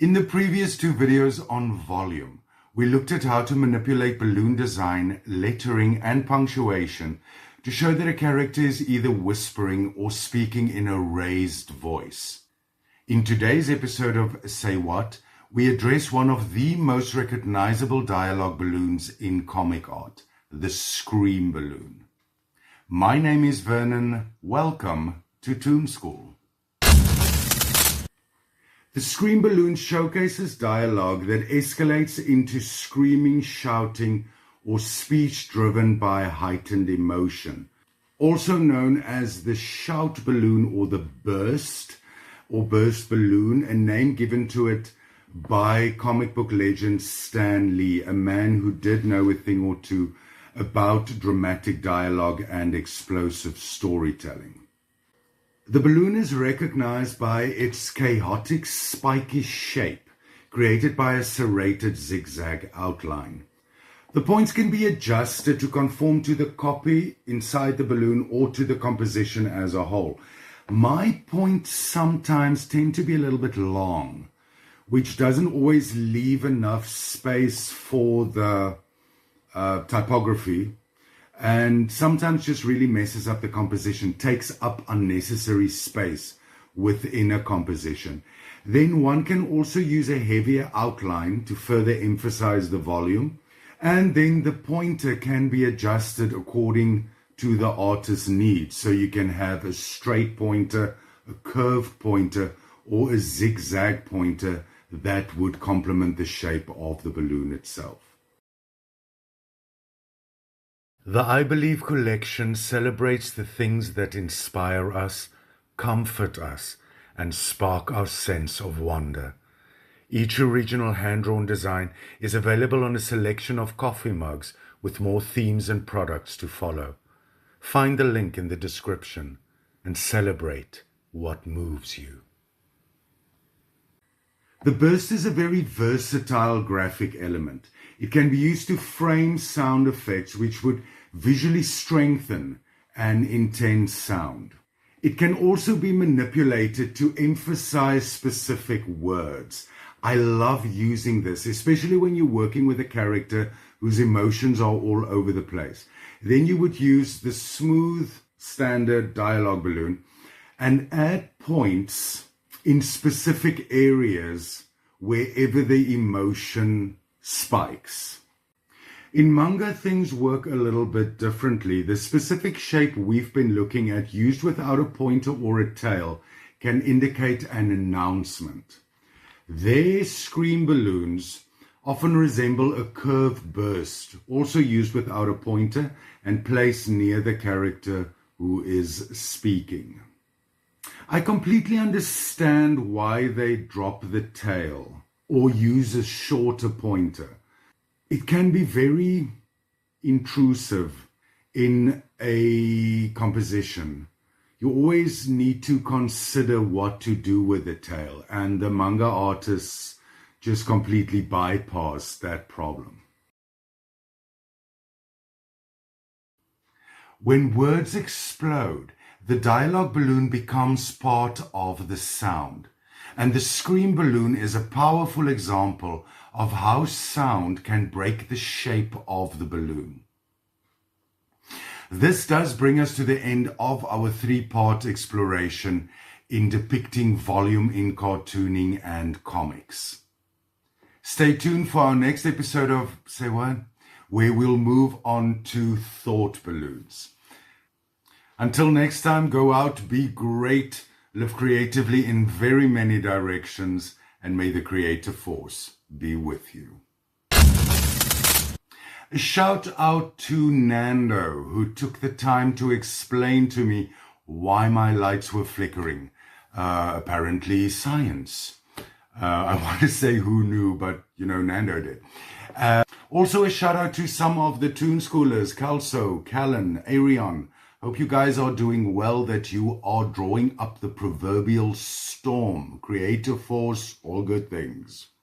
In the previous two videos on volume, we looked at how to manipulate balloon design, lettering, and punctuation to show that a character is either whispering or speaking in a raised voice. In today's episode of Say What, we address one of the most recognizable dialogue balloons in comic art, the Scream Balloon. My name is Vernon. Welcome to Toon School. The Scream Balloon showcases dialogue that escalates into screaming, shouting, or speech driven by heightened emotion. Also known as the shout balloon or the burst balloon, a name given to it by comic book legend Stan Lee, a man who did know a thing or two about dramatic dialogue and explosive storytelling. The balloon is recognized by its chaotic, spiky shape, created by a serrated zigzag outline. The points can be adjusted to conform to the copy inside the balloon or to the composition as a whole. My points sometimes tend to be a little bit long, which doesn't always leave enough space for the typography, and sometimes just really messes up the composition, takes up unnecessary space within a composition. Then one can also use a heavier outline to further emphasize the volume, and then the pointer can be adjusted according to the artist's needs. So you can have a straight pointer, a curved pointer, or a zigzag pointer that would complement the shape of the balloon itself. The I Believe collection celebrates the things that inspire us, comfort us, and spark our sense of wonder. Each original hand-drawn design is available on a selection of coffee mugs with more themes and products to follow. Find the link in the description and celebrate what moves you. The burst is a very versatile graphic element. It can be used to frame sound effects which would visually strengthen an intense sound. It can also be manipulated to emphasize specific words. I love using this, especially when you're working with a character whose emotions are all over the place. Then you would use the smooth standard dialogue balloon and add points in specific areas wherever the emotion spikes. In manga, things work a little bit differently. The specific shape we've been looking at, used without a pointer or a tail, can indicate an announcement. Their Scream balloons often resemble a curved burst, also used without a pointer and placed near the character who is speaking. I completely understand why they drop the tail or use a shorter pointer. It can be very intrusive in a composition. You always need to consider what to do with the tail, and the manga artists just completely bypass that problem. When words explode, the dialogue balloon becomes part of the sound, and the Scream balloon is a powerful example of how sound can break the shape of the balloon. This does bring us to the end of our three-part exploration in depicting volume in cartooning and comics. Stay tuned for our next episode of Say What, where we'll move on to thought balloons. Until next time, go out, be great, live creatively in very many directions, and may the creative force be with you. A shout out to Nando, who took the time to explain to me why my lights were flickering. Apparently science. I want to say who knew, but Nando did. Also a shout out to some of the Toon Schoolers, Kelso, Callan, Arion. Hope you guys are doing well, that you are drawing up the proverbial storm. Creative force, all good things.